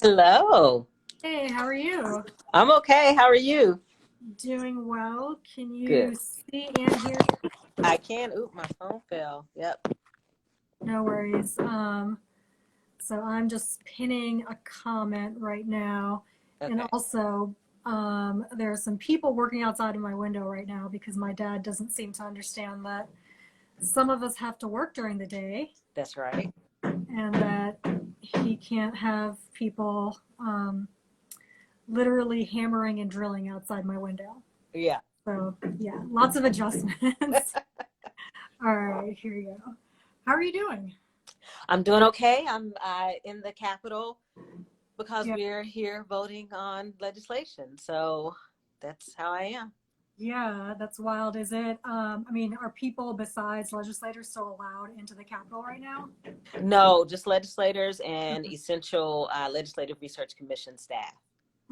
Hello. Hey, how are you? I'm okay. How are you? Doing well. Can Good. you see and hear me? I can. Oop, my phone fell. Yep. No worries. So I'm just pinning a comment right now. And Okay. also, there are some people working outside of my window right now because my dad doesn't seem to understand that some of us have to work during the day That's right. and that he can't have people literally hammering and drilling outside my window. Yeah. So, yeah, lots of adjustments. All right, here you go. How are you doing? I'm doing okay. I'm in the Capitol because Yeah, we're here voting on legislation. So that's how I am. yeah, that's wild. Is it? I mean, are people besides legislators still allowed into the Capitol right now? No, just legislators and essential legislative research commission staff.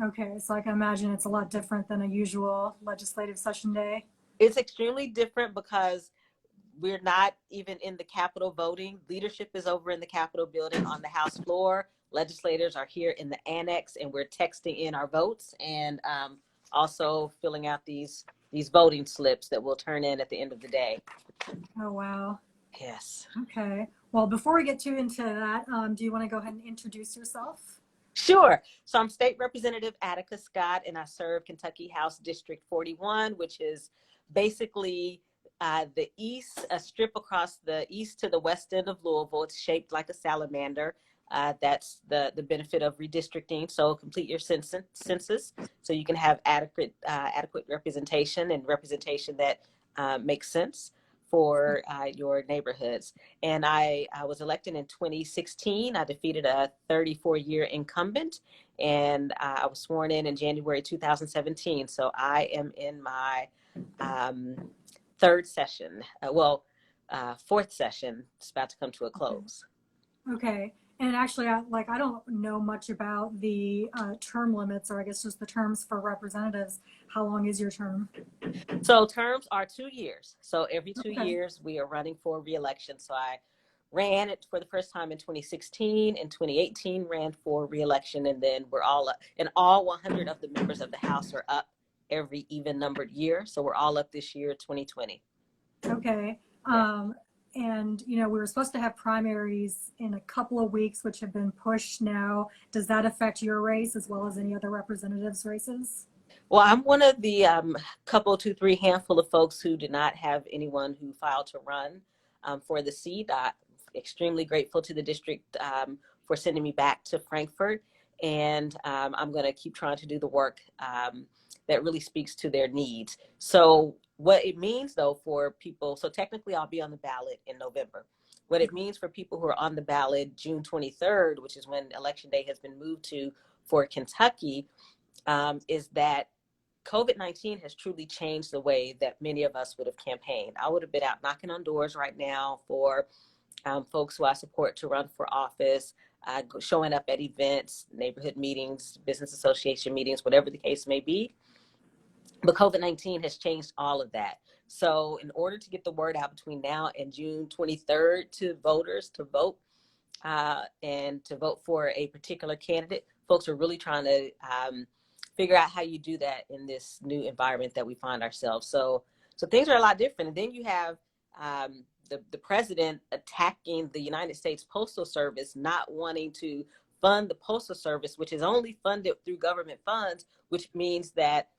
Okay, so I can imagine it's a lot different than a usual legislative session day. It's extremely different because we're not even in the Capitol voting. Leadership is over in the Capitol building on the House floor. Legislators are here in the annex, and we're texting in our votes and also filling out these voting slips that we'll turn in at the end of the day. Oh, wow. Yes. Okay. Well, before we get too into that, do you want to go ahead and introduce yourself? Sure. So I'm State Representative Attica Scott, and I serve Kentucky House District 41, which is basically the east, a strip across the east to the west end of Louisville. It's shaped like a salamander. That's the benefit of redistricting. So complete your census so you can have adequate representation and representation that makes sense for your neighborhoods. And I was elected in 2016. I defeated a 34-year incumbent, and I was sworn in January 2017. So I am in my um, third session. Fourth session. It's about to come to a close. Okay. And actually, I don't know much about the term limits, or I guess just the terms for representatives. How long is your term? So terms are 2 years. So every two Okay. years we are running for reelection. So I ran it for the first time in 2016. In 2018, ran for reelection, and then we're all up. And all 100 of the members of the House are up every even numbered year. So we're all up this year, 2020. Okay. Yeah. And we were supposed to have primaries in a couple of weeks, which have been pushed now. Does that affect your race as well as any other representatives' races? Well, I'm one of the couple, two, three handful of folks who did not have anyone who filed to run for the seat. I'm extremely grateful to the district for sending me back to Frankfurt. And I'm going to keep trying to do the work that really speaks to their needs. So what it means, though, for people, so technically I'll be on the ballot in November. What it means for people who are on the ballot June 23rd, which is when Election Day has been moved to for Kentucky, is that COVID-19 has truly changed the way that many of us would have campaigned. I would have been out knocking on doors right now for folks who I support to run for office, showing up at events, neighborhood meetings, business association meetings, whatever the case may be. But COVID-19 has changed all of that. So in order to get the word out between now and June 23rd to voters to vote and to vote for a particular candidate, folks are really trying to figure out how you do that in this new environment that we find ourselves. So things are a lot different. And then you have the president attacking the United States Postal Service, not wanting to fund the Postal Service, which is only funded through government funds, which means that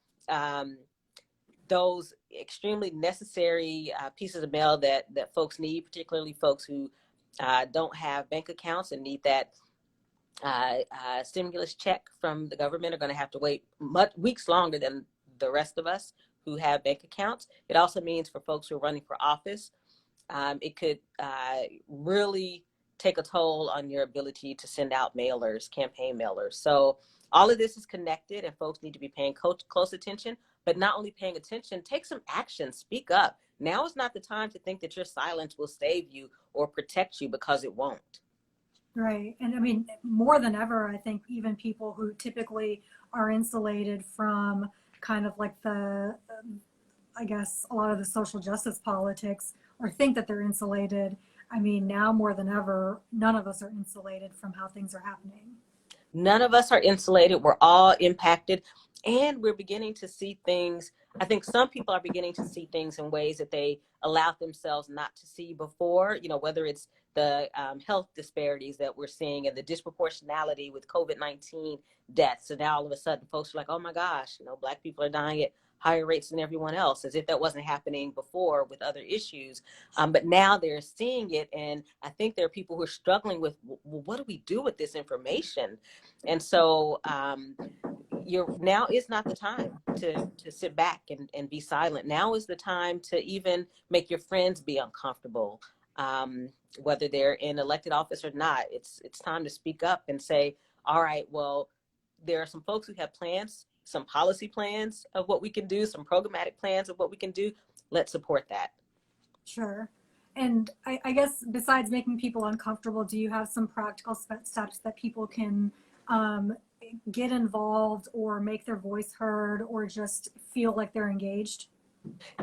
those extremely necessary pieces of mail that folks need, particularly folks who don't have bank accounts and need that stimulus check from the government, are going to have to wait weeks longer than the rest of us who have bank accounts. It also means for folks who are running for office, it could really take a toll on your ability to send out mailers, campaign mailers. So all of this is connected, and folks need to be paying close attention, but not only paying attention, take some action, speak up. Now is not the time to think that your silence will save you or protect you, because it won't. Right. And I mean, more than ever, I think even people who typically are insulated from kind of like I guess, a lot of the social justice politics or think that they're insulated. I mean, now more than ever, none of us are insulated from how things are happening. None of us are insulated. We're all impacted. And we're beginning to see things. I think some people are beginning to see things in ways that they allowed themselves not to see before, whether it's the health disparities that we're seeing and the disproportionality with COVID-19 deaths. So now all of a sudden folks are like, oh my gosh, Black people are dying at higher rates than everyone else, as if that wasn't happening before with other issues. But now they're seeing it. And I think there are people who are struggling with, well, what do we do with this information? And so now is not the time to sit back and be silent. Now is the time to even make your friends be uncomfortable, whether they're in elected office or not. It's time to speak up and say, all right, well, there are some folks who have plans, some policy plans of what we can do, some programmatic plans of what we can do. Let's support that. Sure. And I guess besides making people uncomfortable, do you have some practical steps that people can get involved or make their voice heard or just feel like they're engaged?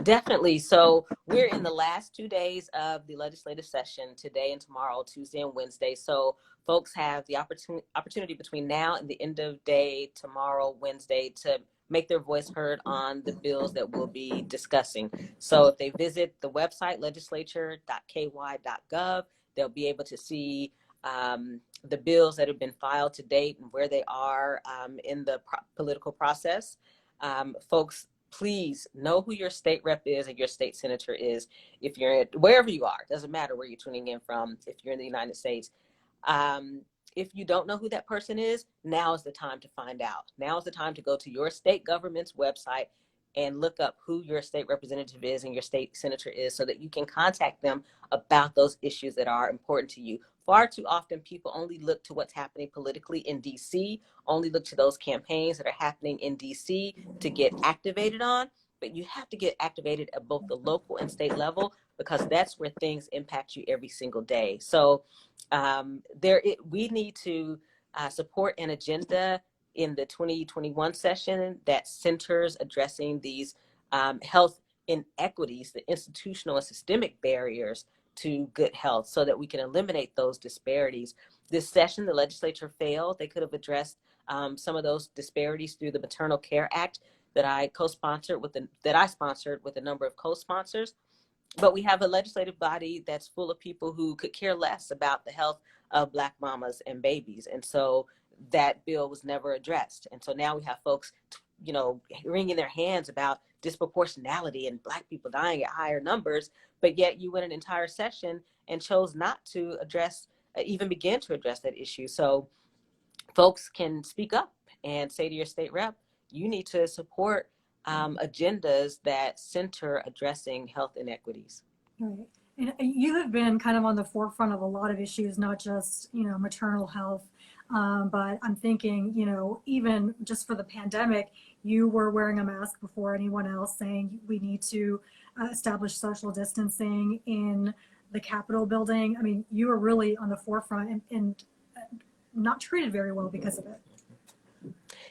Definitely. So we're in the last 2 days of the legislative session, today and tomorrow, Tuesday and Wednesday. So folks have the opportunity between now and the end of day tomorrow, Wednesday, to make their voice heard on the bills that we'll be discussing. So if they visit the website, legislature.ky.gov, they'll be able to see the bills that have been filed to date and where they are in the political process. Folks, please know who your state rep is and your state senator is. If you're wherever you are, doesn't matter where you're tuning in from, if you're in the United States. If you don't know who that person is, now is the time to find out. Now is the time to go to your state government's website and look up who your state representative is and your state senator is so that you can contact them about those issues that are important to you. Far too often, people only look to what's happening politically in DC, only look to those campaigns that are happening in DC to get activated on. But you have to get activated at both the local and state level because that's where things impact you every single day. So we need to support an agenda in the 2021 session that centers addressing these health inequities, the institutional and systemic barriers to good health so that we can eliminate those disparities. This session, the legislature failed. They could have addressed some of those disparities through the Maternal Care Act that I sponsored with a number of co-sponsors. But we have a legislative body that's full of people who could care less about the health of Black mamas and babies. And so that bill was never addressed. And so now we have folks, wringing their hands about disproportionality and Black people dying at higher numbers, but yet you went an entire session and chose not to even begin to address that issue. So folks can speak up and say to your state rep, you need to support agendas that center addressing health inequities. Right. And you have been kind of on the forefront of a lot of issues, not just, maternal health, but I'm thinking, even just for the pandemic, you were wearing a mask before anyone else, saying we need to establish social distancing in the Capitol building. I mean, you were really on the forefront and not treated very well because of it.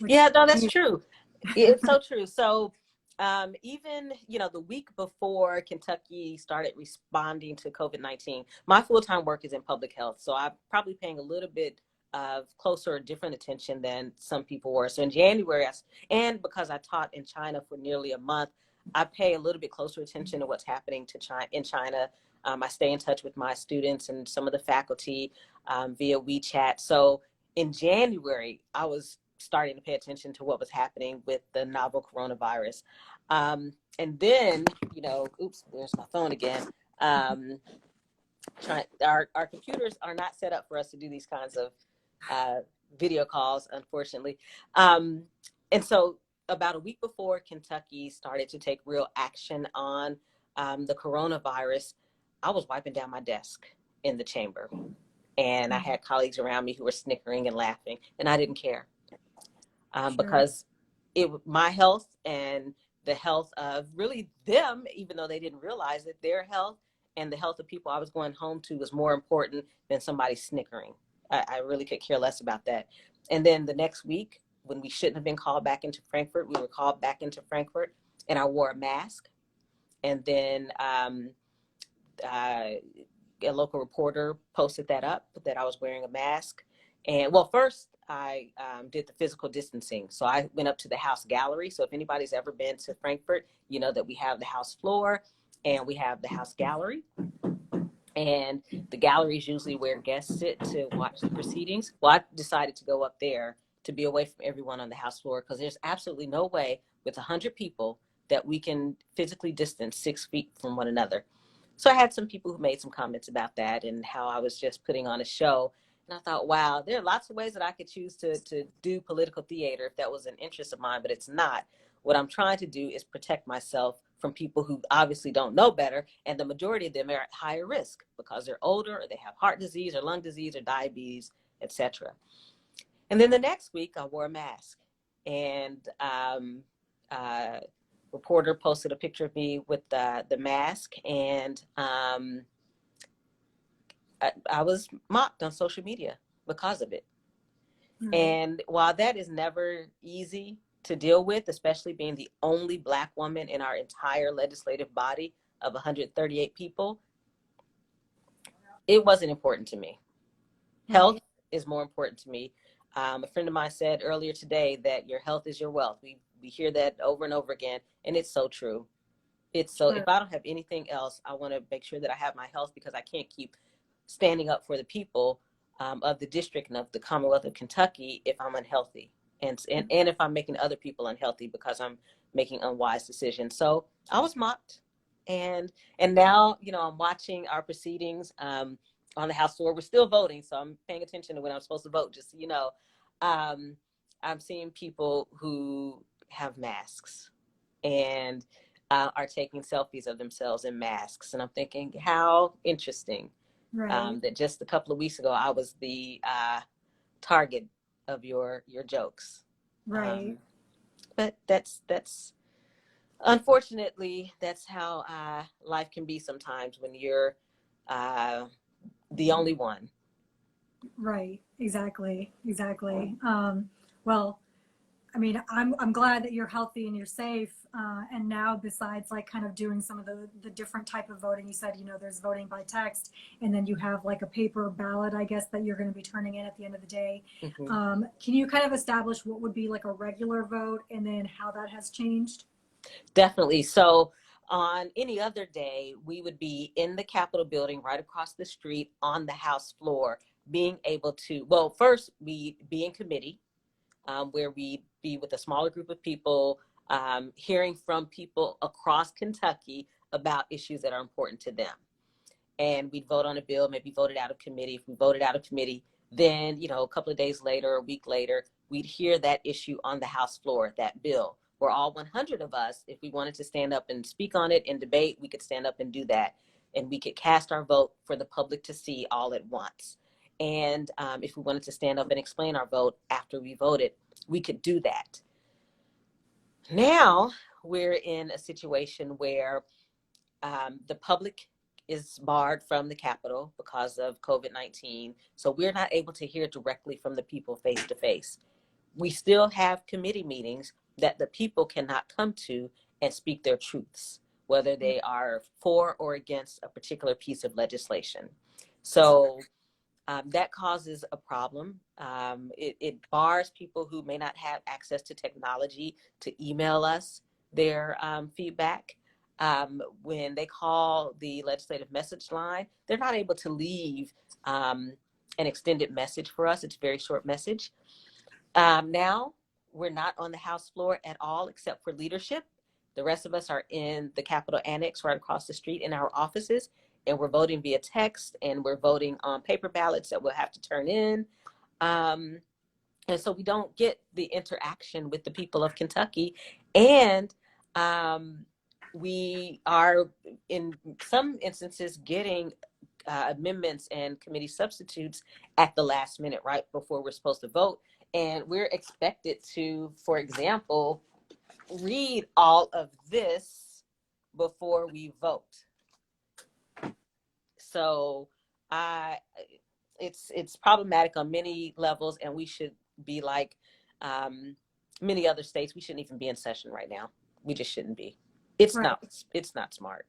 Yeah, no, that's true. It's so true. So even, the week before Kentucky started responding to COVID-19, my full-time work is in public health. So I'm probably paying a little bit of closer or different attention than some people were. So in January, and because I taught in China for nearly a month, I pay a little bit closer attention to what's happening in China. I stay in touch with my students and some of the faculty via WeChat. So in January, I was starting to pay attention to what was happening with the novel coronavirus. And then, oops, there's my phone again. Our computers are not set up for us to do these kinds of video calls, unfortunately. And so about a week before Kentucky started to take real action on the coronavirus, I was wiping down my desk in the chamber. And I had colleagues around me who were snickering and laughing, and I didn't care. Sure. Because my health and the health of really them, even though they didn't realize it, their health and the health of people I was going home to was more important than somebody snickering. I really could care less about that. And then the next week, when we shouldn't have been called back into Frankfurt, we were called back into Frankfurt, and I wore a mask. And then a local reporter posted that up, that I was wearing a mask. And well, first I did the physical distancing. So I went up to the House Gallery. So if anybody's ever been to Frankfurt, you know that we have the House floor and we have the House Gallery. And the gallery is usually where guests sit to watch the proceedings. Well, I decided to go up there to be away from everyone on the House floor because there's absolutely no way with 100 people that we can physically distance 6 feet from one another. So I had some people who made some comments about that and how I was just putting on a show. And I thought, wow, there are lots of ways that I could choose to do political theater if that was an interest of mine, but it's not. What I'm trying to do is protect myself from people who obviously don't know better. And the majority of them are at higher risk because they're older or they have heart disease or lung disease or diabetes, etc. And then the next week I wore a mask, and reporter posted a picture of me with the mask, and I was mocked on social media because of it. Mm-hmm. And while that is never easy to deal with, especially being the only Black woman in our entire legislative body of 138 people, it wasn't important to me. Mm-hmm. Health is more important to me. A friend of mine said earlier today that your health is your wealth. We hear that over and over again, and it's so true. It's so, if I don't have anything else, I want to make sure that I have my health, because I can't keep standing up for the people of the district and of the Commonwealth of Kentucky if I'm unhealthy, and if I'm making other people unhealthy because I'm making unwise decisions. So I was mocked, and now, you know, I'm watching our proceedings on the House floor. We're still voting, so I'm paying attention to when I'm supposed to vote, just so you know. I'm seeing people who have masks and are taking selfies of themselves in masks. And I'm thinking, how interesting. Right. That just a couple of weeks ago, I was the target of your jokes. Right. But that's unfortunately, that's how life can be sometimes when you're the only one. Right. Exactly. Well, I mean, I'm glad that you're healthy and you're safe. And now, besides like kind of doing some of the different type of voting, you said, you know, there's voting by text, and then you have like a paper ballot, I guess, that you're going to be turning in at the end of the day. Mm-hmm. Can you kind of establish what would be like a regular vote and then how that has changed? Definitely. So on any other day, we would be in the Capitol building right across the street on the House floor, being able to, well, first we be in committee, where we'd be with a smaller group of people, hearing from people across Kentucky about issues that are important to them. And we'd vote on a bill, maybe vote it out of committee. If we voted out of committee, then, you know, a couple of days later, a week later, we'd hear that issue on the House floor, that bill, where all 100 of us, if we wanted to stand up and speak on it and debate, we could stand up and do that. And we could cast our vote for the public to see all at once. And if we wanted to stand up and explain our vote after we voted, we could do that. Now we're in a situation where the public is barred from the Capitol because of COVID-19. So we're not able to hear directly from the people face to face. We still have committee meetings that the people cannot come to and speak their truths, whether they are for or against a particular piece of legislation. So that causes a problem. It bars people who may not have access to technology to email us their feedback. When they call the legislative message line, they're not able to leave an extended message for us. It's a very short message. Now, we're not on the House floor at all except for leadership. The rest of us are in the Capitol Annex right across the street in our offices, and we're voting via text, and we're voting on paper ballots that we'll have to turn in. And so we don't get the interaction with the people of Kentucky. And we are, in some instances, getting amendments and committee substitutes at the last minute, right before we're supposed to vote. And we're expected to, for example, read all of this before we vote. So it's problematic on many levels, and we should be like many other states. We shouldn't even be in session right now. We just shouldn't be. It's right. It's not smart.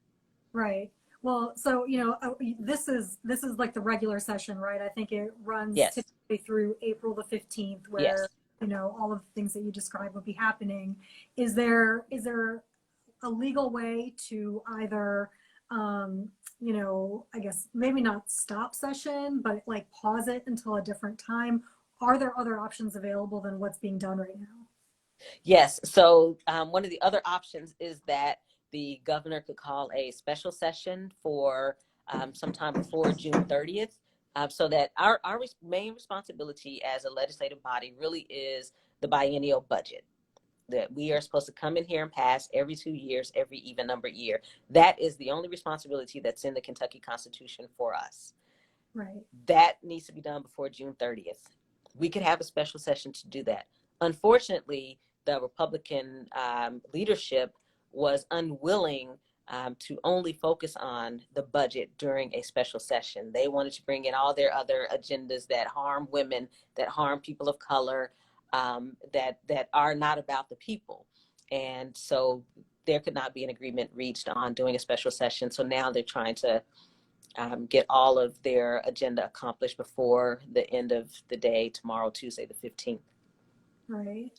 Right. Well, so, you know, this is like the regular session, right? I think it runs yes. through April the 15th, Yes. where, you know, all of the things that you described would be happening. Is there a legal way to either, you know, I guess maybe not stop session, but like pause it until a different time? Are there other options available than what's being done right now? Yes. So one of the other options is that the governor could call a special session for sometime before June 30th. So that our main responsibility as a legislative body really is the biennial budget that we are supposed to come in here and pass every 2 years, every even numbered year. That is the only responsibility that's in the Kentucky Constitution for us. Right. That needs to be done before June 30th. We could have a special session to do that. Unfortunately, the Republican leadership was unwilling to only focus on the budget during a special session. They wanted to bring in all their other agendas that harm women, that harm people of color, that are not about the people. And so there could not be an agreement reached on doing a special session. So now they're trying to get all of their agenda accomplished before the end of the day tomorrow, Tuesday the 15th. Right.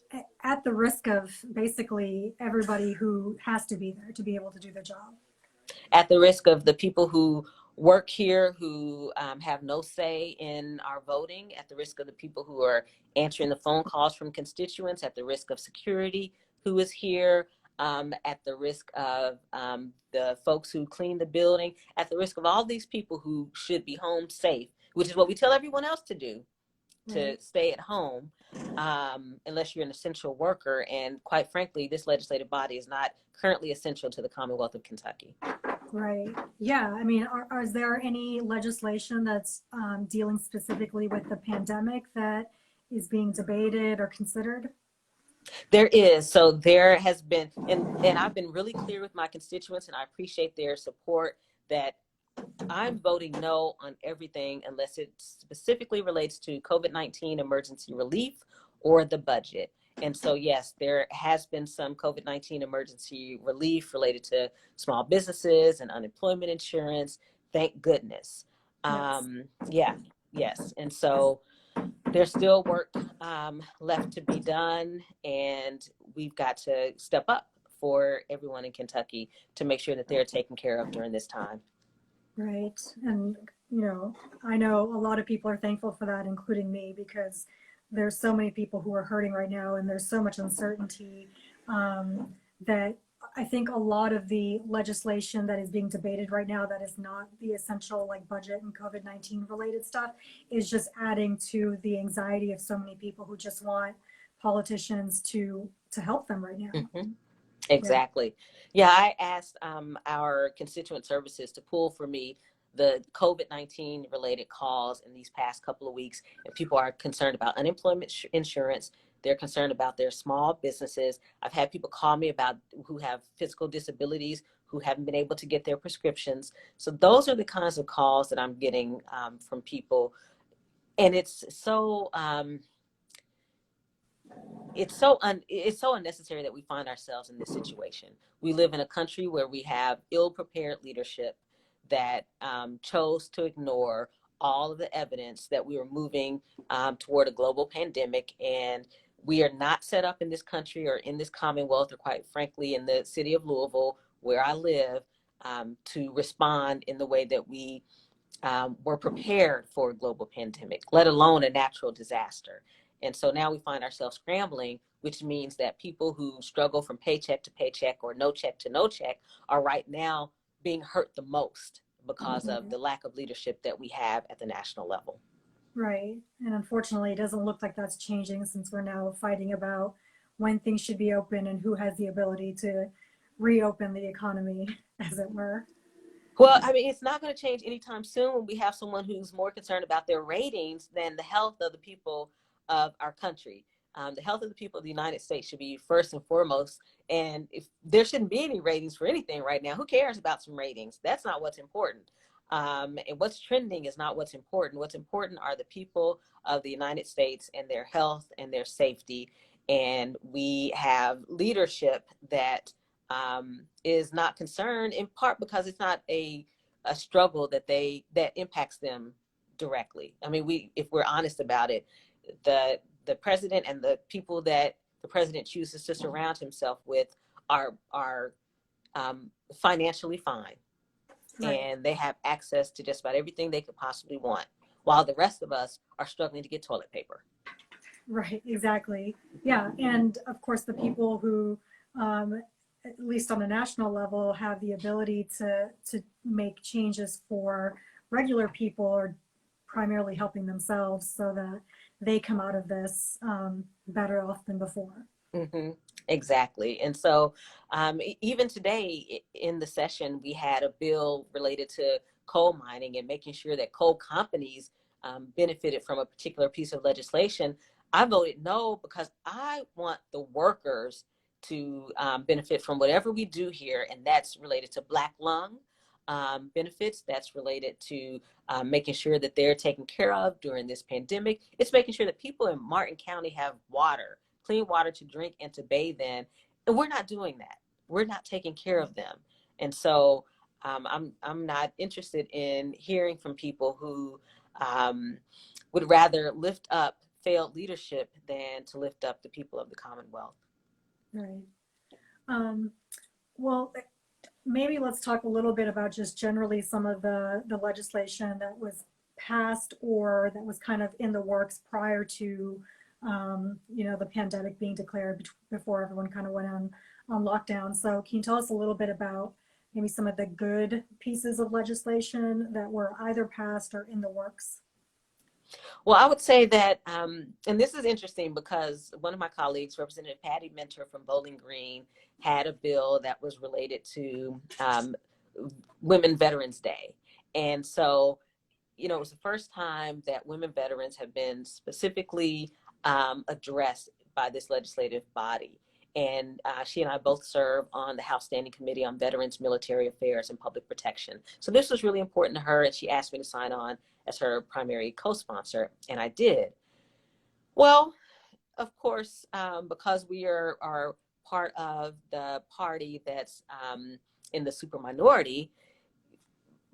At the risk of basically everybody who has to be there to be able to do their job. At the risk of the people who work here, who have no say in our voting, at the risk of the people who are answering the phone calls from constituents, at the risk of security who is here, at the risk of the folks who clean the building, at the risk of all these people who should be home safe, which is what we tell everyone else to do, to stay at home, unless you're an essential worker. And quite frankly, this legislative body is not currently essential to the Commonwealth of Kentucky. Right. Yeah. I mean, is there any legislation that's dealing specifically with the pandemic that is being debated or considered? There is. So there has been, and I've been really clear with my constituents, and I appreciate their support, that I'm voting no on everything unless it specifically relates to COVID-19 emergency relief or the budget. And so, yes, there has been some COVID-19 emergency relief related to small businesses and unemployment insurance. Thank goodness. Yes. Yeah, yes. And so there's still work left to be done, and we've got to step up for everyone in Kentucky to make sure that they're taken care of during this time. Right. And, you know, I know a lot of people are thankful for that, including me, because there's so many people who are hurting right now, and there's so much uncertainty that I think a lot of the legislation that is being debated right now that is not the essential, like budget and COVID-19 related stuff, is just adding to the anxiety of so many people who just want politicians to help them right now. Mm-hmm. Exactly. Yeah, I asked our constituent services to pull for me the COVID-19 related calls in these past couple of weeks. And people are concerned about unemployment insurance. They're concerned about their small businesses. I've had people call me about who have physical disabilities, who haven't been able to get their prescriptions. So those are the kinds of calls that I'm getting from people. And it's so it's so unnecessary that we find ourselves in this situation. We live in a country where we have ill-prepared leadership that chose to ignore all of the evidence that we were moving toward a global pandemic. And we are not set up in this country or in this Commonwealth, or quite frankly, in the city of Louisville, where I live, to respond in the way that we were prepared for a global pandemic, let alone a natural disaster. And so now we find ourselves scrambling, which means that people who struggle from paycheck to paycheck or no check to no check are right now being hurt the most because of the lack of leadership that we have at the national level. Right. And unfortunately, it doesn't look like that's changing, since we're now fighting about when things should be open and who has the ability to reopen the economy, as it were. Well, I mean, it's not going to change anytime soon when we have someone who's more concerned about their ratings than the health of the people of our country. The health of the people of the United States should be first and foremost. And if there shouldn't be any ratings for anything right now, who cares about some ratings? That's not what's important. And what's trending is not what's important. What's important are the people of the United States and their health and their safety. And we have leadership that is not concerned, in part because it's not a struggle that impacts them directly. I mean, if we're honest about it, the president and the people that the president chooses to surround himself with are financially fine, Right. and they have access to just about everything they could possibly want, while the rest of us are struggling to get toilet paper. Right, exactly. Yeah, and of course, the people who, at least on a national level, have the ability to make changes for regular people are primarily helping themselves so that they come out of this better off than before. Mm-hmm. Exactly. And so even today in the session, we had a bill related to coal mining and making sure that coal companies benefited from a particular piece of legislation. I voted no because I want the workers to benefit from whatever we do here, and that's related to Black lung benefits. That's related to making sure that they're taken care of during this pandemic. It's making sure that people in Martin County have water, clean water to drink and to bathe in. And we're not doing that. We're not taking care of them. And so I'm not interested in hearing from people who would rather lift up failed leadership than to lift up the people of the Commonwealth. Right. Um, well, maybe let's talk a little bit about just generally some of the legislation that was passed or that was kind of in the works prior to the pandemic being declared before everyone kind of went on lockdown. So can you tell us a little bit about maybe some of the good pieces of legislation that were either passed or in the works? Well, I would say that, and this is interesting because one of my colleagues, Representative Patty Mentor from Bowling Green, had a bill that was related to Women Veterans Day. And so, it was the first time that women veterans have been specifically addressed by this legislative body. And she and I both serve on the House Standing Committee on Veterans, Military Affairs, and Public Protection. So this was really important to her, and she asked me to sign on as her primary co-sponsor, and I did. Well, of course, because we are part of the party that's in the super minority,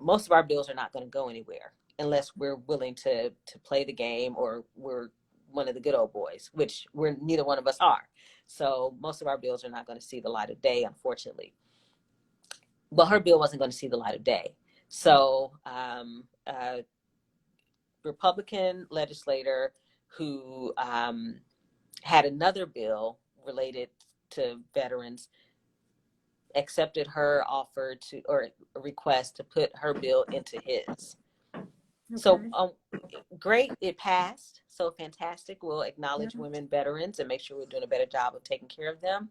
most of our bills are not going to go anywhere unless we're willing to play the game or we're one of the good old boys, which neither one of us are. So most of our bills are not going to see the light of day, unfortunately. Well, her bill wasn't going to see the light of day. So Republican legislator who had another bill related to veterans accepted her offer to, or a request to put her bill into his. Okay. So great, it passed. So fantastic. We'll acknowledge Yeah. women veterans and make sure we're doing a better job of taking care of them.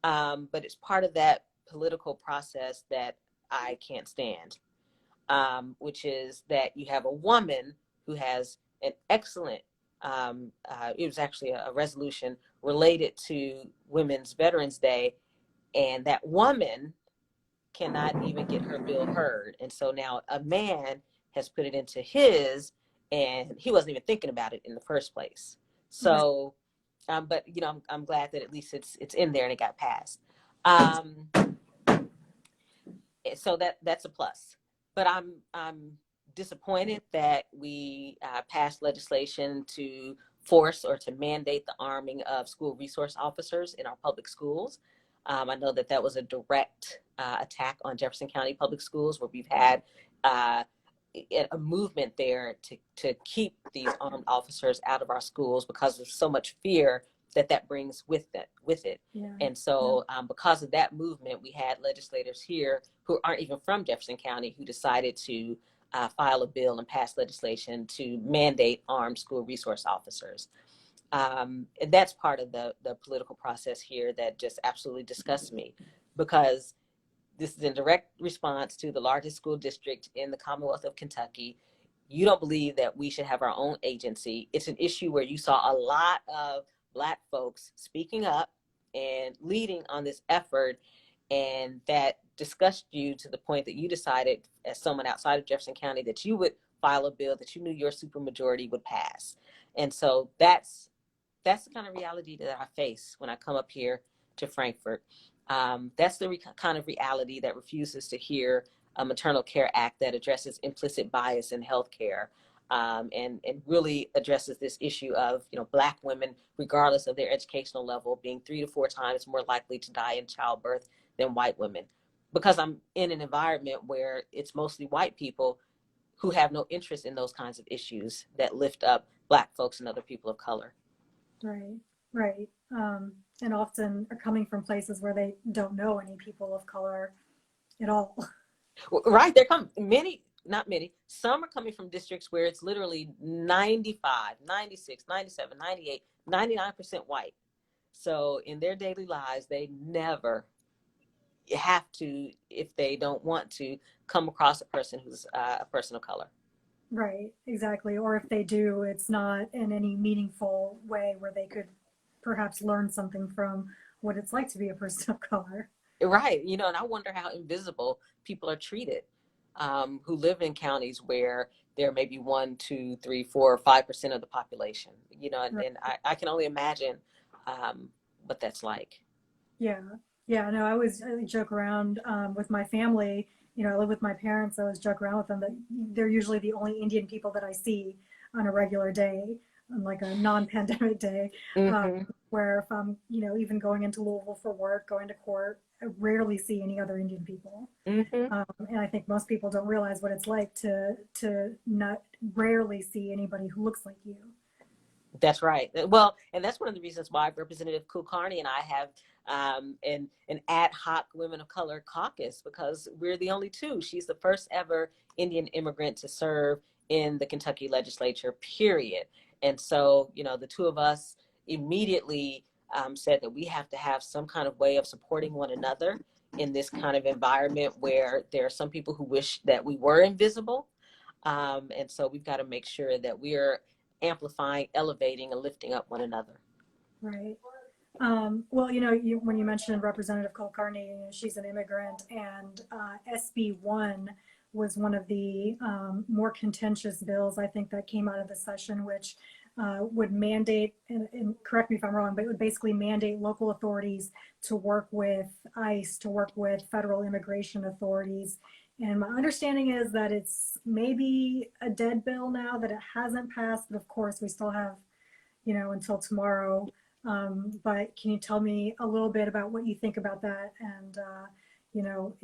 But it's part of that political process that I can't stand, which is that you have a woman who has an excellent, it was actually a resolution related to Women's Veterans Day, and that woman cannot even get her bill heard. And so now a man has put it into his, and he wasn't even thinking about it in the first place. So, but I'm glad that at least it's in there and it got passed. So that's a plus. But I'm disappointed that we passed legislation to force or to mandate the arming of school resource officers in our public schools. I know that was a direct attack on Jefferson County Public Schools, where we've had a movement there to keep these armed officers out of our schools because of so much fear that brings with it. Yeah. And so because of that movement, we had legislators here who aren't even from Jefferson County who decided to file a bill and pass legislation to mandate armed school resource officers. And that's part of the political process here that just absolutely disgusts me, because this is in direct response to the largest school district in the Commonwealth of Kentucky. You don't believe that we should have our own agency. It's an issue where you saw a lot of Black folks speaking up and leading on this effort, and that disgusted you to the point that you decided, as someone outside of Jefferson County, that you would file a bill that you knew your supermajority would pass. And so that's the kind of reality that I face when I come up here to Frankfort. That's the kind of reality that refuses to hear a Maternal Care Act that addresses implicit bias in healthcare. and really addresses this issue of, Black women, regardless of their educational level, being 3 to 4 times more likely to die in childbirth than white women. Because I'm in an environment where it's mostly white people who have no interest in those kinds of issues that lift up Black folks and other people of color. Right, right. And often are coming from places where they don't know any people of color at all. Right. There come many, not many, some are coming from districts where it's literally 95, 96, 97, 98, 99% white. So in their daily lives, they never have to, if they don't want to, come across a person who's a person of color. Right, exactly. Or if they do, it's not in any meaningful way where they could perhaps learn something from what it's like to be a person of color. Right. And I wonder how invisible people are treated, who live in counties where there may be 1, 2, 3, 4, or 5% of the population, Right. and I can only imagine what that's like. Yeah. Yeah. No, I joke around with my family. I live with my parents. I always joke around with them that they're usually the only Indian people that I see on a regular day, on like a non-pandemic day, uh, Hmm. where if I'm, even going into Louisville for work, going to court, I rarely see any other Indian people. Hmm. And I think most people don't realize what it's like to not rarely see anybody who looks like you. That's right. Well, and that's one of the reasons why Representative Kulkarni and I have an ad hoc Women of Color caucus, because we're the only two. She's the first ever Indian immigrant to serve in the Kentucky legislature, period. And so, the two of us immediately said that we have to have some kind of way of supporting one another in this kind of environment where there are some people who wish that we were invisible. And so we've got to make sure that we're amplifying, elevating, and lifting up one another. Right. Well, when you mentioned Representative Kulkarni, she's an immigrant, and SB1 was one of the more contentious bills, I think, that came out of the session, which would mandate, and correct me if I'm wrong, but it would basically mandate local authorities to work with ICE, to work with federal immigration authorities. And my understanding is that it's maybe a dead bill now, that it hasn't passed, but of course we still have, until tomorrow. But can you tell me a little bit about what you think about that? And,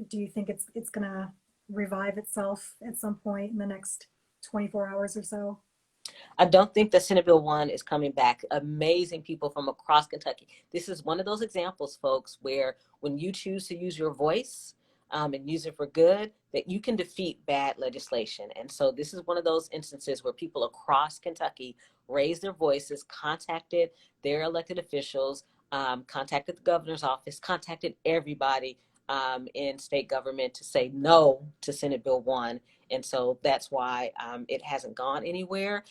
do you think it's going to revive itself at some point in the next 24 hours or so? I don't think that Senate Bill 1 is coming back. Amazing people from across Kentucky. This is one of those examples, folks, where when you choose to use your voice and use it for good, that you can defeat bad legislation. And so this is one of those instances where people across Kentucky raised their voices, contacted their elected officials, contacted the governor's office, contacted everybody in state government to say no to Senate Bill 1. And so that's why it hasn't gone anywhere.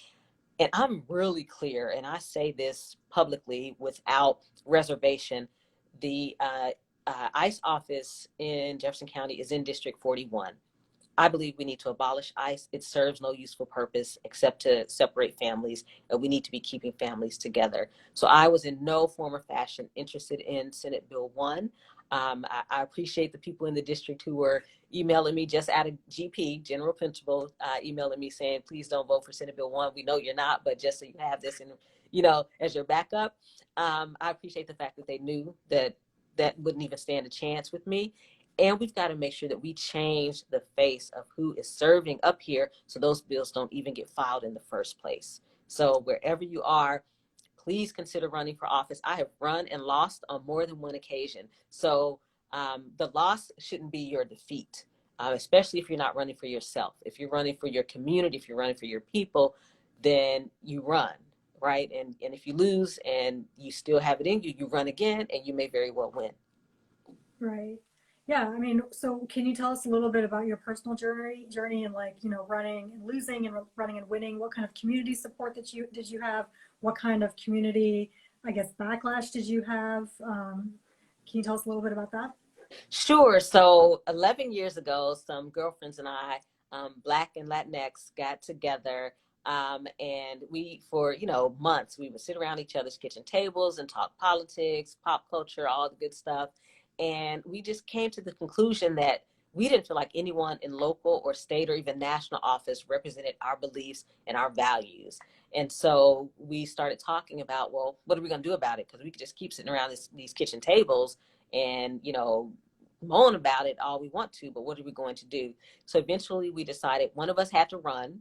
And I'm really clear, and I say this publicly without reservation. The ICE office in Jefferson County is in District 41. I believe we need to abolish ICE. It serves no useful purpose except to separate families, and we need to be keeping families together. So I was in no form or fashion interested in Senate Bill 1. I appreciate the people in the district who were emailing me just out of GP, General Principal, emailing me saying, please don't vote for Senate Bill 1. We know you're not, but just so you have this and, as your backup. I appreciate the fact that they knew that that wouldn't even stand a chance with me. And we've got to make sure that we change the face of who is serving up here so those bills don't even get filed in the first place. So wherever you are, please consider running for office. I have run and lost on more than one occasion. So the loss shouldn't be your defeat, especially if you're not running for yourself. If you're running for your community, if you're running for your people, then you run, right? And if you lose and you still have it in you, you run again and you may very well win. Right. Yeah. I mean, so can you tell us a little bit about your personal journey and, like, running and losing and running and winning? What kind of community support did you have? What kind of community, I guess, backlash did you have? Can you tell us a little bit about that? Sure. So 11 years ago, some girlfriends and I, Black and Latinx, got together. And we, for, months, we would sit around each other's kitchen tables and talk politics, pop culture, all the good stuff. And we just came to the conclusion that we didn't feel like anyone in local or state or even national office represented our beliefs and our values. And so we started talking about, well, what are we going to do about it? Because we could just keep sitting around these kitchen tables and, moan about it all we want to, but what are we going to do? So eventually we decided one of us had to run.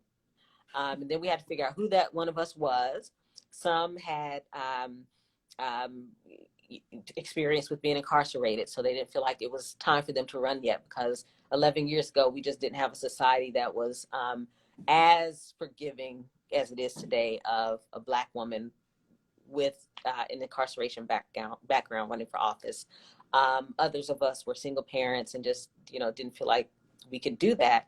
And then we had to figure out who that one of us was. Some had um, experience with being incarcerated, so they didn't feel like it was time for them to run yet, because 11 years ago, we just didn't have a society that was as forgiving as it is today of a Black woman with an incarceration background running for office. Others of us were single parents and just, didn't feel like we could do that.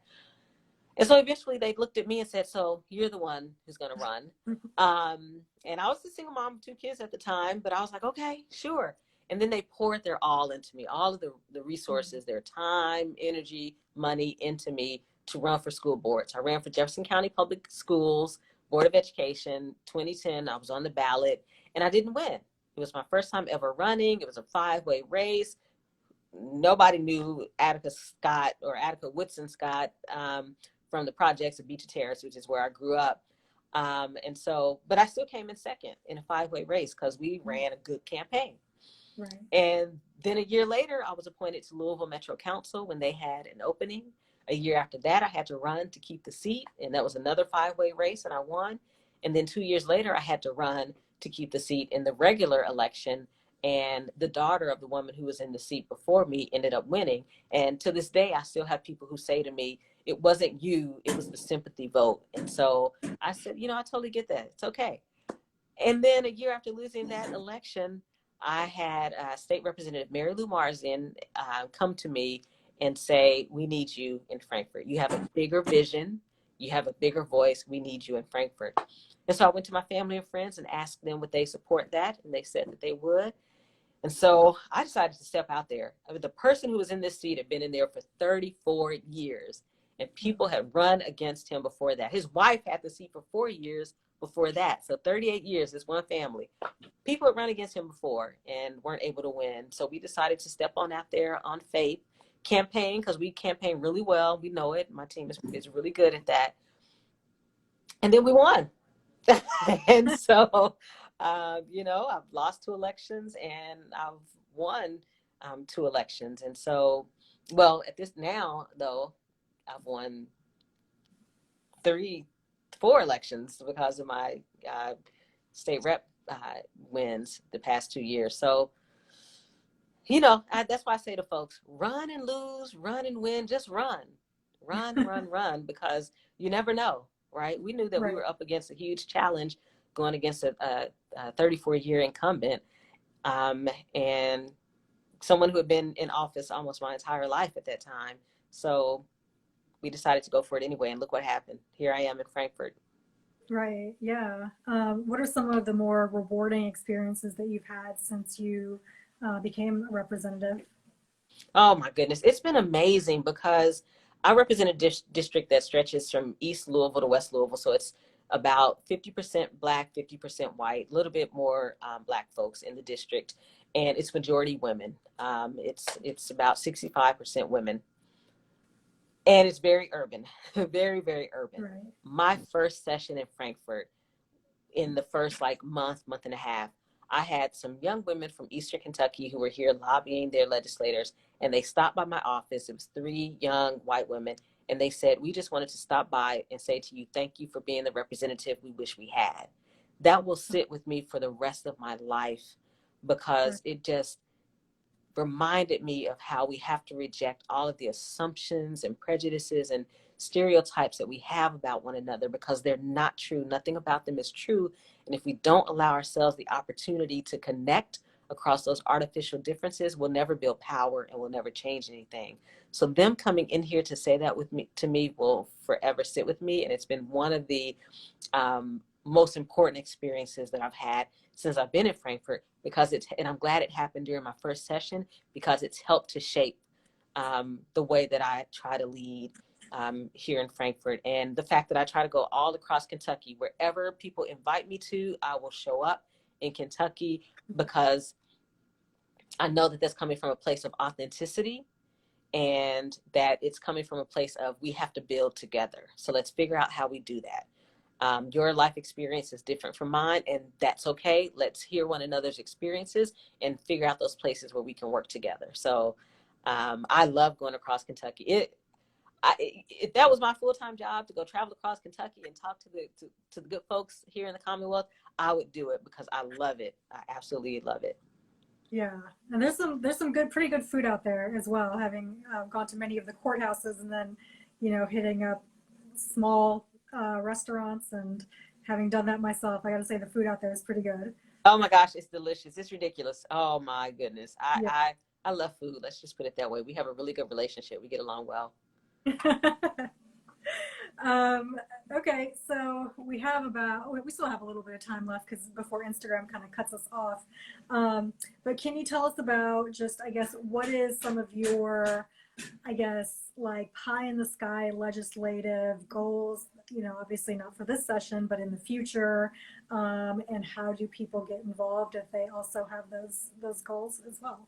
And so eventually they looked at me and said, so you're the one who's going to run. And I was a single mom of 2 kids at the time, but I was like, okay, sure. And then they poured their all into me, all of the resources, their time, energy, money into me to run for school boards. I ran for Jefferson County Public Schools Board of Education. 2010, I was on the ballot and I didn't win. It was my first time ever running. It was a 5-way race. Nobody knew Attica Scott or Attica Woodson Scott from the projects of Beach Terrace, which is where I grew up. But I still came in second in a 5-way race because we ran a good campaign. Right. And then a year later, I was appointed to Louisville Metro Council when they had an opening. A year after that, I had to run to keep the seat, and that was another 5-way race, and I won. And then 2 years later, I had to run to keep the seat in the regular election, and the daughter of the woman who was in the seat before me ended up winning. And to this day, I still have people who say to me, it wasn't you, it was the sympathy vote. And so I said, I totally get that. It's okay. And then a year after losing that election, I had State Representative Mary Lou Marzin come to me and say, we need you in Frankfort. You have a bigger vision. You have a bigger voice. We need you in Frankfort. And so I went to my family and friends and asked them would they support that, and they said that they would. And so I decided to step out there. I mean, the person who was in this seat had been in there for 34 years, and people had run against him before that. His wife had the seat for 4 years before that. So 38 years, is one family. People had run against him before and weren't able to win. So we decided to step on out there on faith, campaign, because we campaign really well. We know it. My team is really good at that. And then we won. And so, I've lost 2 elections and I've won 2 elections. And so, well, at this now, though, I've won 4 elections because of my state rep wins the past 2 years. So, that's why I say to folks, run and lose, run and win, just run, run, because you never know, right? We knew that we were up against a huge challenge going against a 34-year incumbent and someone who had been in office almost my entire life at that time. So we decided to go for it anyway, and look what happened. Here I am in Frankfort. Right. Yeah. What are some of the more rewarding experiences that you've had since you became a representative? Oh my goodness. It's been amazing because I represent a district that stretches from East Louisville to West Louisville. So it's about 50% Black, 50% white, a little bit more Black folks in the district. And it's majority women. It's about 65% women. And it's very urban, very, very urban. Right. My first session in Frankfort, in the first month and a half, I had some young women from Eastern Kentucky who were here lobbying their legislators, and they stopped by my office. It was 3 young white women, and they said, we just wanted to stop by and say to you, thank you for being the representative we wish we had. That will sit with me for the rest of my life, because it just reminded me of how we have to reject all of the assumptions and prejudices and stereotypes that we have about one another, because they're not true. Nothing about them is true. And if we don't allow ourselves the opportunity to connect across those artificial differences, we'll never build power and we'll never change anything. So them coming in here to say that to me will forever sit with me. And it's been one of the most important experiences that I've had since I've been in Frankfort, and I'm glad it happened during my first session, because it's helped to shape the way that I try to lead here in Frankfort. And the fact that I try to go all across Kentucky, wherever people invite me to, I will show up in Kentucky, because I know that that's coming from a place of authenticity and that it's coming from a place of we have to build together. So let's figure out how we do that. Your life experience is different from mine, and that's okay. Let's hear one another's experiences and figure out those places where we can work together. So I love going across Kentucky. If that was my full-time job to go travel across Kentucky and talk to the good folks here in the Commonwealth, I would do it because I love it. I absolutely love it. Yeah, and there's some pretty good food out there as well. Having gone to many of the courthouses and then, hitting up small restaurants and having done that myself, I got to say the food out there is pretty good. Oh my gosh, it's delicious. It's ridiculous. Oh my goodness. Yeah. I love food. Let's just put it that way. We have a really good relationship. We get along well. um, okay, so we still have a little bit of time left because before Instagram kind of cuts us off. But can you tell us about just, I guess, what is some of your, I guess, like pie in the sky legislative goals, obviously not for this session, but in the future, and how do people get involved if they also have those goals as well?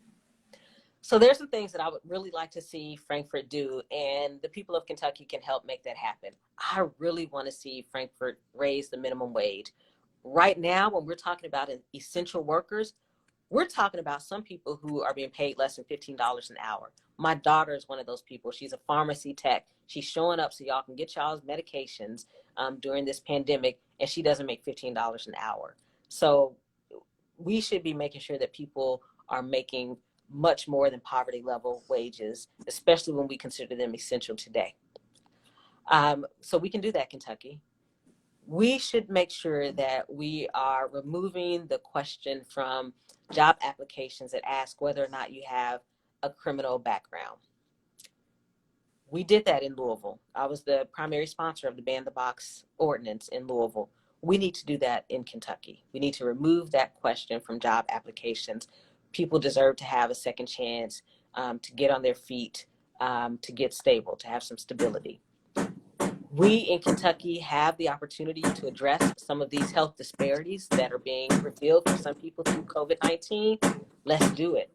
So there's some things that I would really like to see Frankfurt do, and the people of Kentucky can help make that happen. I really want to see Frankfurt raise the minimum wage. Right now, when we're talking about essential workers, we're talking about some people who are being paid less than $15 an hour. My daughter is one of those people. She's a pharmacy tech. She's showing up so y'all can get y'all's medications during this pandemic, and she doesn't make $15 an hour. So we should be making sure that people are making much more than poverty level wages, especially when we consider them essential today. So we can do that, Kentucky. We should make sure that we are removing the question from job applications that ask whether or not you have a criminal background. We did that in Louisville. I was the primary sponsor of the Ban the Box ordinance in Louisville. We need to do that in Kentucky. We need to remove that question from job applications. People deserve to have a second chance to get on their feet, to get stable, to have some stability. We in Kentucky have the opportunity to address some of these health disparities that are being revealed for some people through COVID-19. Let's do it.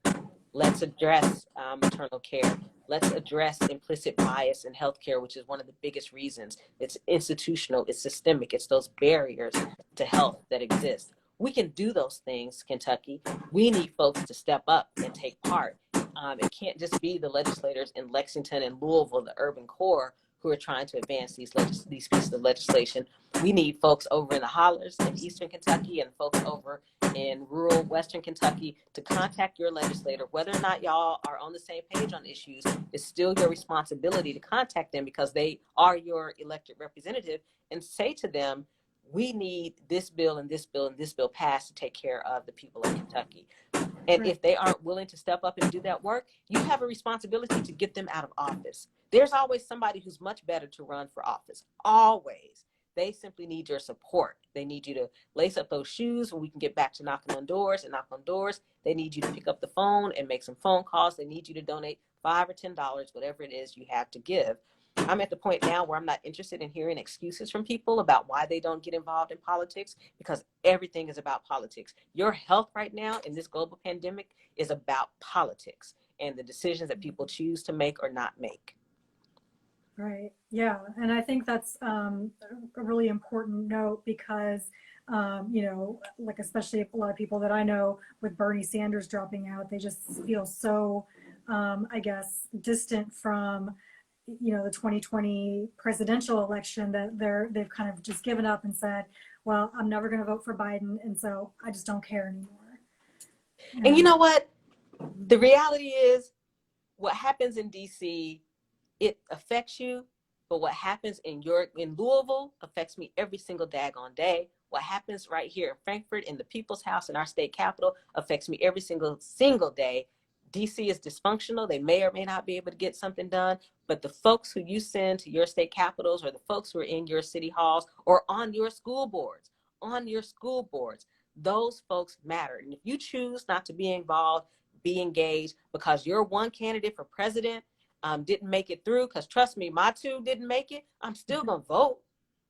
Let's address maternal care. Let's address implicit bias in healthcare, which is one of the biggest reasons. It's institutional, it's systemic, it's those barriers to health that exist. We can do those things, Kentucky. We need folks to step up and take part. It can't just be the legislators in Lexington and Louisville, the urban core, who are trying to advance these pieces of legislation. We need folks over in the hollers in Eastern Kentucky and folks over in rural Western Kentucky to contact your legislator. Whether or not y'all are on the same page on issues, it's still your responsibility to contact them because they are your elected representative, and say to them, we need this bill and this bill and this bill passed to take care of the people of Kentucky. And Right. if they aren't willing to step up and do that work, you have a responsibility to get them out of office. There's always somebody who's much better to run for office. Always. They simply need your support. They need you to lace up those shoes when we can get back to knocking on doors and knock on doors. They need you to pick up the phone and make some phone calls. They need you to donate $5 or $10, whatever it is you have to give. I'm at the point now where I'm not interested in hearing excuses from people about why they don't get involved in politics, because everything is about politics. Your health right now in this global pandemic is about politics and the decisions that people choose to make or not make. Right. Yeah. And I think that's a really important note because, like especially a lot of people that I know with Bernie Sanders dropping out, they just feel so, I guess, distant from, the 2020 presidential election that they've kind of just given up and said, well, I'm never going to vote for Biden. And so I just don't care anymore. And you know what? The reality is what happens in DC, it affects you, but what happens in Louisville affects me every single daggone day. What happens right here in Frankfurt in the People's House in our state capital affects me every single day. DC is dysfunctional. They may or may not be able to get something done, but the folks who you send to your state capitals or the folks who are in your city halls or on your school boards, those folks matter. And if you choose not to be involved, be engaged because your one candidate for president didn't make it through, because trust me, my two didn't make it, I'm still going to vote.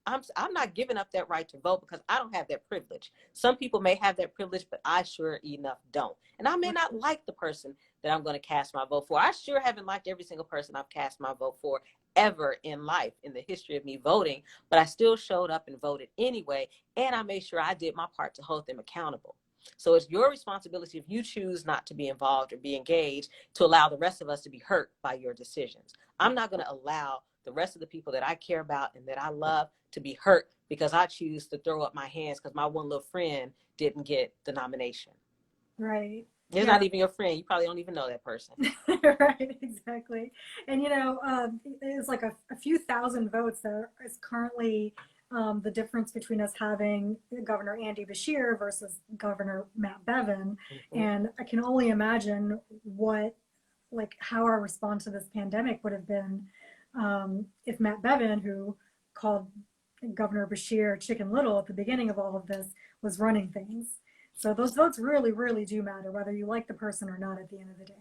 I'm not giving up that right to vote because I don't have that privilege. Some people may have that privilege, but I sure enough don't. And I may not like the person that I'm going to cast my vote for. I sure haven't liked every single person I've cast my vote for ever in life, in the history of me voting, but I still showed up and voted anyway. And I made sure I did my part to hold them accountable. So it's your responsibility, if you choose not to be involved or be engaged, to allow the rest of us to be hurt by your decisions. I'm not going to allow the rest of the people that I care about and that I love to be hurt because I choose to throw up my hands because my one little friend didn't get the nomination. Right. It's Yeah. not even your friend. You probably don't even know that person. Right, exactly. And it's like a few thousand votes that is currently the difference between us having Governor Andy Beshear versus Governor Matt Bevin. Mm-hmm. And I can only imagine how our response to this pandemic would have been if Matt Bevin, who called Governor Beshear Chicken Little at the beginning of all of this, was running things. So those votes really, really do matter, whether you like the person or not at the end of the day.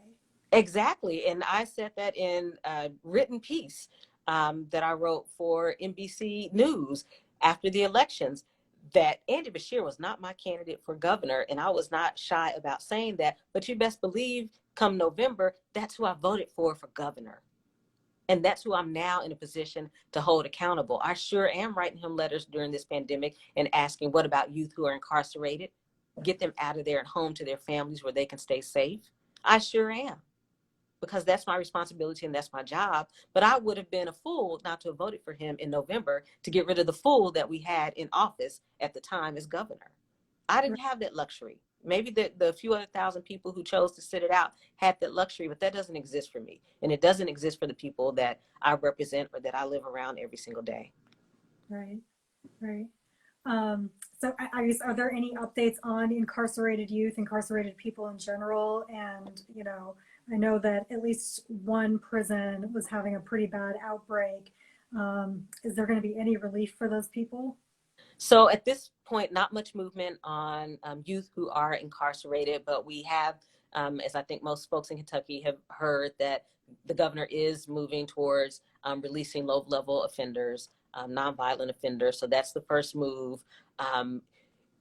Exactly. And I said that in a written piece that I wrote for NBC News after the elections, that Andy Beshear was not my candidate for governor. And I was not shy about saying that. But you best believe come November, that's who I voted for governor. And that's who I'm now in a position to hold accountable. I sure am writing him letters during this pandemic and asking, what about youth who are incarcerated? Get them out of there and home to their families where they can stay safe. I sure am, because that's my responsibility and that's my job. But I would have been a fool not to have voted for him in November to get rid of the fool that we had in office at the time as governor. I didn't have that luxury. Maybe the few other thousand people who chose to sit it out had that luxury, but that doesn't exist for me. And it doesn't exist for the people that I represent or that I live around every single day. Right, right. So I guess, are there any updates on incarcerated youth, incarcerated people in general? And, I know that at least one prison was having a pretty bad outbreak. Is there going to be any relief for those people? So at this point, not much movement on youth who are incarcerated, but we have, as I think most folks in Kentucky have heard, that the governor is moving towards releasing low-level offenders, nonviolent offenders. So that's the first move.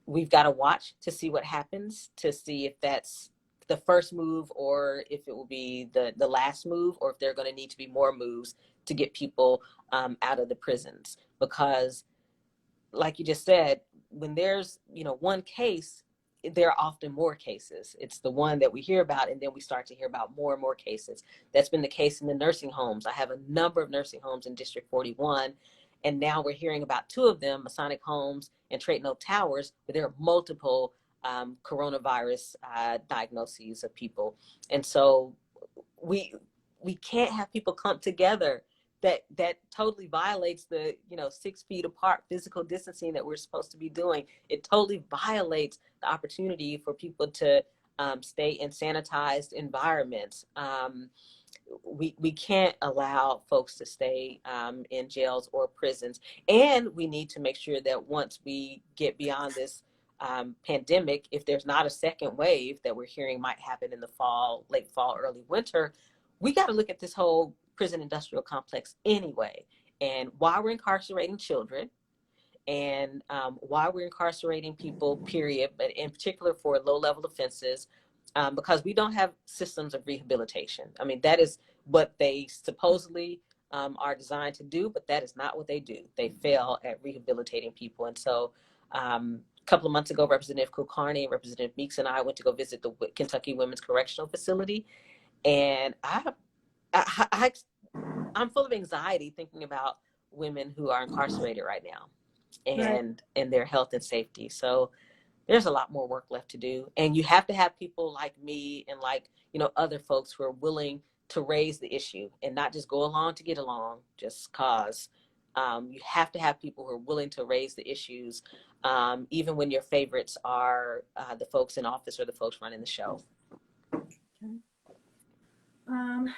We've got to watch to see what happens, to see if that's the first move or if it will be the last move, or if there are going to need to be more moves to get people out of the prisons. Because like you just said, when there's, one case, there are often more cases. It's the one that we hear about, and then we start to hear about more and more cases. That's been the case in the nursing homes. I have a number of nursing homes in District 41, and now we're hearing about two of them, Masonic Homes and Trayton Oak Towers, but there are multiple coronavirus diagnoses of people. And so we can't have people clumped together. That totally violates the 6 feet apart physical distancing that we're supposed to be doing. It totally violates the opportunity for people to stay in sanitized environments. We can't allow folks to stay in jails or prisons, and we need to make sure that once we get beyond this pandemic, if there's not a second wave that we're hearing might happen in the fall, late fall, early winter, we got to look at this whole prison industrial complex anyway, and why we're incarcerating children, and why we're incarcerating people, period, but in particular for low-level offenses, because we don't have systems of rehabilitation. I mean, that is what they supposedly are designed to do, but that is not what they do. They fail at rehabilitating people. And so a couple of months ago, Representative Kulkarni and Representative Meeks and I went to go visit the Kentucky Women's Correctional Facility, and I'm full of anxiety thinking about women who are incarcerated right now and their health and safety. So there's a lot more work left to do. And you have to have people like me and other folks who are willing to raise the issue and not just go along to get along, just cause. You have to have people who are willing to raise the issues, even when your favorites are the folks in office or the folks running the show. Okay. I'm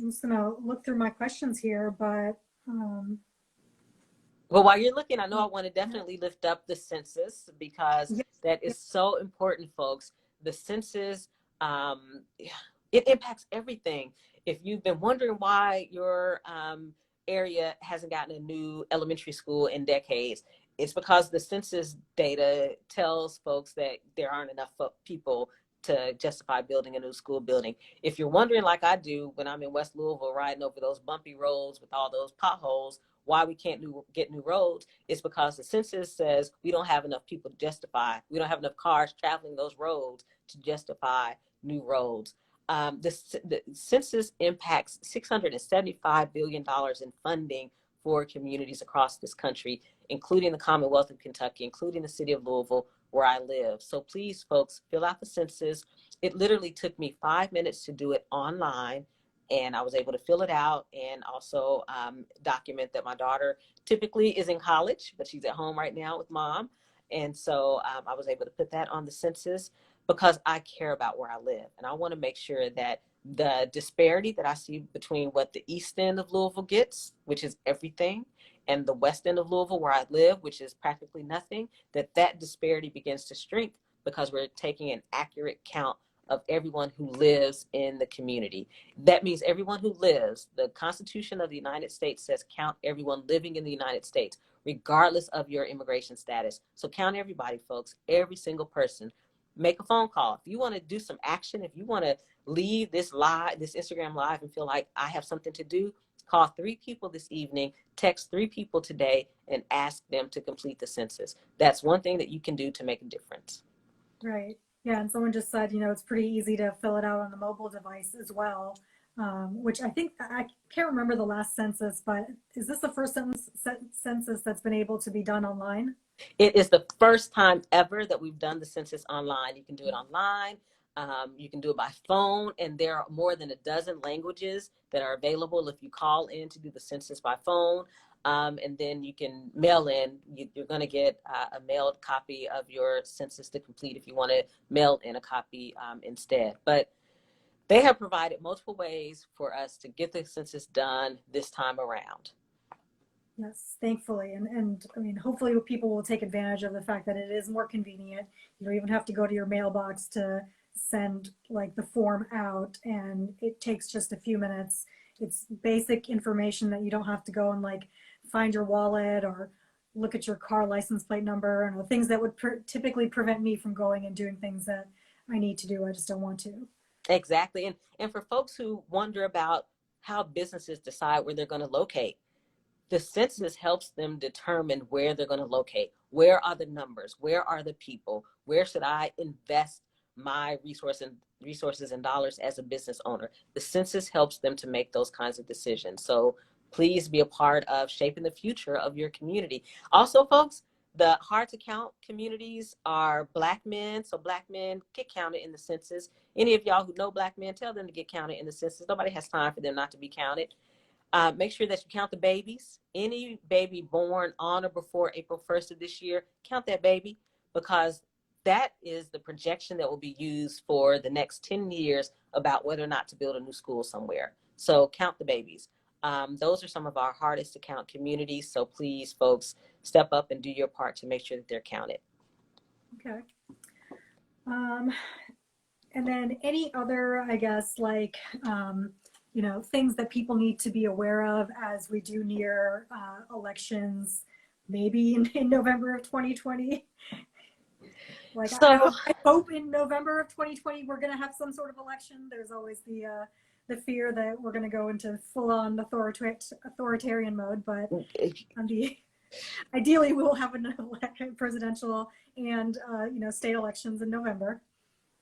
just gonna look through my questions here, but well, while you're looking, I know I want to definitely lift up the census, because that is so important, folks. The census, it impacts everything. If you've been wondering why your area hasn't gotten a new elementary school in decades, it's because the census data tells folks that there aren't enough people to justify building a new school building. If you're wondering, like I do, when I'm in West Louisville riding over those bumpy roads with all those potholes, why we can't get new roads, it's because the census says we don't have enough people to justify, we don't have enough cars traveling those roads to justify new roads. The census impacts $675 billion in funding for communities across this country, including the Commonwealth of Kentucky, including the city of Louisville, where I live. So please, folks, fill out the census. It literally took me 5 minutes to do it online, and I was able to fill it out and also document that my daughter typically is in college, but she's at home right now with mom. And so I was able to put that on the census because I care about where I live. And I want to make sure that the disparity that I see between what the east end of Louisville gets, which is everything, and the west end of Louisville where I live, which is practically nothing, that disparity begins to shrink because we're taking an accurate count of everyone who lives in the community. That means everyone who lives. The Constitution of the United States says count everyone living in the United States, regardless of your immigration status. So count everybody, folks, every single person. Make a phone call. If you want to do some action, if you want to leave this Instagram live and feel like I have something to do, call 3 people this evening, text 3 people today, and ask them to complete the census. That's one thing that you can do to make a difference. Right. Yeah. And someone just said, it's pretty easy to fill it out on the mobile device as well, which I think, I can't remember the last census, but is this the first census that's been able to be done online? It is the first time ever that we've done the census online. You can do it online. You can do it by phone, and there are more than a dozen languages that are available if you call in to do the census by phone. And then you can mail in. You're going to get a mailed copy of your census to complete if you want to mail in a copy instead. But they have provided multiple ways for us to get the census done this time around. Yes, thankfully. And I mean, hopefully people will take advantage of the fact that it is more convenient. You don't even have to go to your mailbox to send like the form out, and it takes just a few minutes. It's basic information that you don't have to go and like find your wallet or look at your car license plate number and things that would typically prevent me from going and doing things that I need to do. I just don't want to. Exactly. And for folks who wonder about how businesses decide where they're going to locate, the census helps them determine where they're going to locate. Where are the numbers? Where are the people? Where should I invest my resources and dollars as a business owner? The census helps them to make those kinds of decisions. So please be a part of shaping the future of your community. Also, folks, the hard to count communities are Black men. So Black men get counted in the census. Any of y'all who know Black men, tell them to get counted in the census. Nobody has time for them not to be counted. Make sure that you count the babies. Any baby born on or before April 1st of this year, count that baby, because that is the projection that will be used for the next 10 years about whether or not to build a new school somewhere. So count the babies. Those are some of our hardest to count communities. So please, folks, step up and do your part to make sure that they're counted. Okay. And then any other, I guess, like, things that people need to be aware of as we do near elections, maybe in November of 2020. Like, So I hope in November of 2020 we're going to have some sort of election. There's always the fear that we're going to go into full-on authoritarian mode, but ideally we'll have a presidential and state elections in November.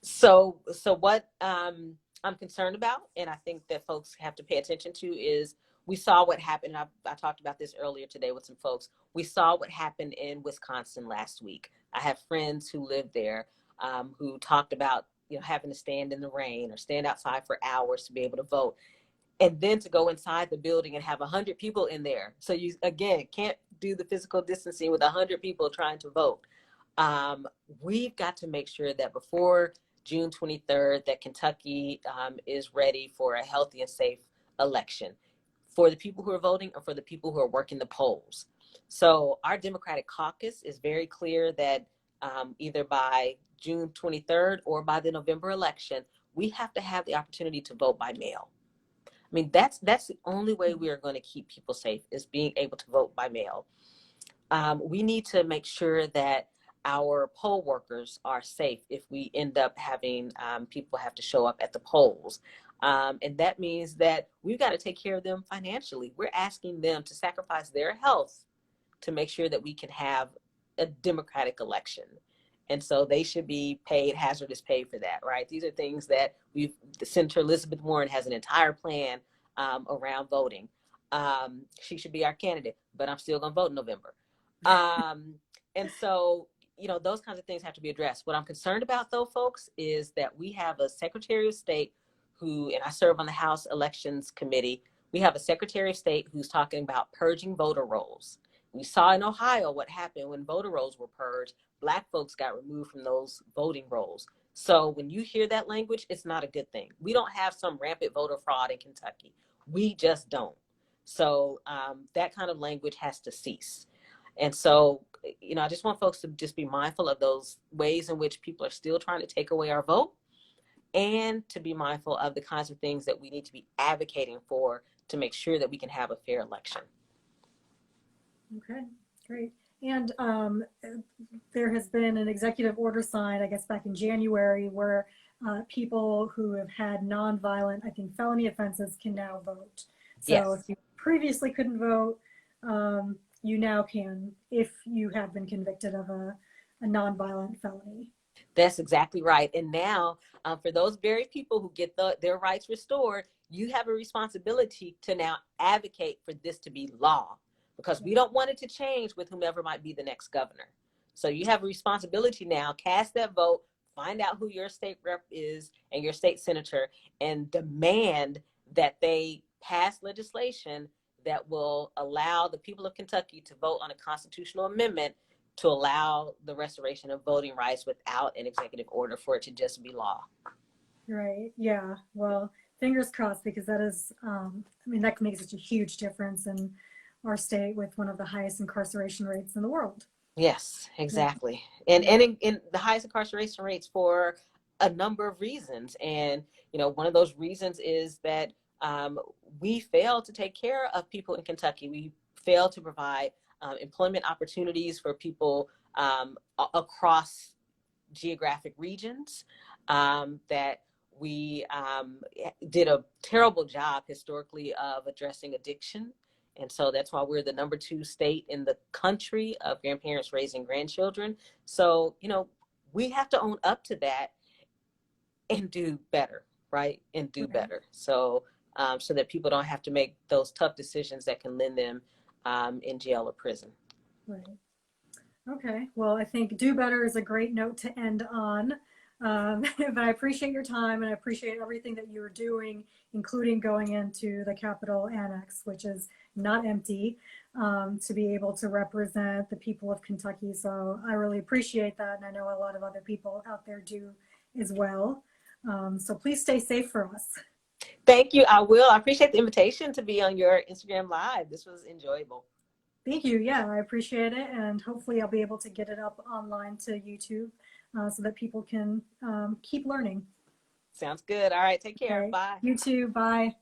So what I'm concerned about, and I think that folks have to pay attention to, is we saw what happened. I talked about this earlier today with some folks. We saw what happened in Wisconsin last week. I have friends who live there who talked about having to stand in the rain or stand outside for hours to be able to vote, and then to go inside the building and have 100 people in there. So you again can't do the physical distancing with 100 people trying to vote. We've got to make sure that before June 23rd, that Kentucky is ready for a healthy and safe election for the people who are voting and for the people who are working the polls. So our Democratic caucus is very clear that either by June 23rd or by the November election, we have to have the opportunity to vote by mail. I mean, that's the only way we are going to keep people safe, is being able to vote by mail. We need to make sure that our poll workers are safe if we end up having people have to show up at the polls. And that means that we've got to take care of them financially. We're asking them to sacrifice their health to make sure that we can have a democratic election. And so they should be paid hazardous pay for that, right? These are things that Senator Elizabeth Warren has an entire plan around voting. She should be our candidate, but I'm still going to vote in November. And so, those kinds of things have to be addressed. What I'm concerned about, though, folks, is that we have a Secretary of State who, and I serve on the House Elections Committee, we have a Secretary of State who's talking about purging voter rolls. We saw in Ohio what happened when voter rolls were purged. Black folks got removed from those voting rolls. So when you hear that language, it's not a good thing. We don't have some rampant voter fraud in Kentucky. We just don't. So that kind of language has to cease. And so, I just want folks to just be mindful of those ways in which people are still trying to take away our vote, and to be mindful of the kinds of things that we need to be advocating for to make sure that we can have a fair election. Okay, great. And there has been an executive order signed, I guess, back in January, where people who have had nonviolent, I think, felony offenses can now vote. So Yes. if you previously couldn't vote, you now can if you have been convicted of a nonviolent felony. That's exactly right. And now, for those very people who get their rights restored, you have a responsibility to now advocate for this to be law, because we don't want it to change with whomever might be the next governor. So you have a responsibility now. Cast that vote, find out who your state rep is and your state senator, and demand that they pass legislation that will allow the people of Kentucky to vote on a constitutional amendment to allow the restoration of voting rights without an executive order, for it to just be law. Right. Yeah. Well, fingers crossed, because that is, that can make such a huge difference in our state with one of the highest incarceration rates in the world. Yes, exactly. And in the highest incarceration rates for a number of reasons. And, one of those reasons is that we fail to take care of people in Kentucky. We fail to provide employment opportunities for people across geographic regions, that we did a terrible job historically of addressing addiction. And so that's why we're the #2 state in the country of grandparents raising grandchildren. So, we have to own up to that and do better, right? And do better. So, so that people don't have to make those tough decisions that can land them in jail or prison. Right. Okay. Well, I think do better is a great note to end on. But I appreciate your time, and I appreciate everything that you are doing, including going into the Capitol Annex, which is not empty, to be able to represent the people of Kentucky. So I really appreciate that. And I know a lot of other people out there do as well. So please stay safe for us. Thank you. I will. I appreciate the invitation to be on your Instagram Live. This was enjoyable. Thank you. Yeah, I appreciate it. And hopefully I'll be able to get it up online to YouTube so that people can keep learning. Sounds good. All right. Take care. Okay. Bye. You too. Bye.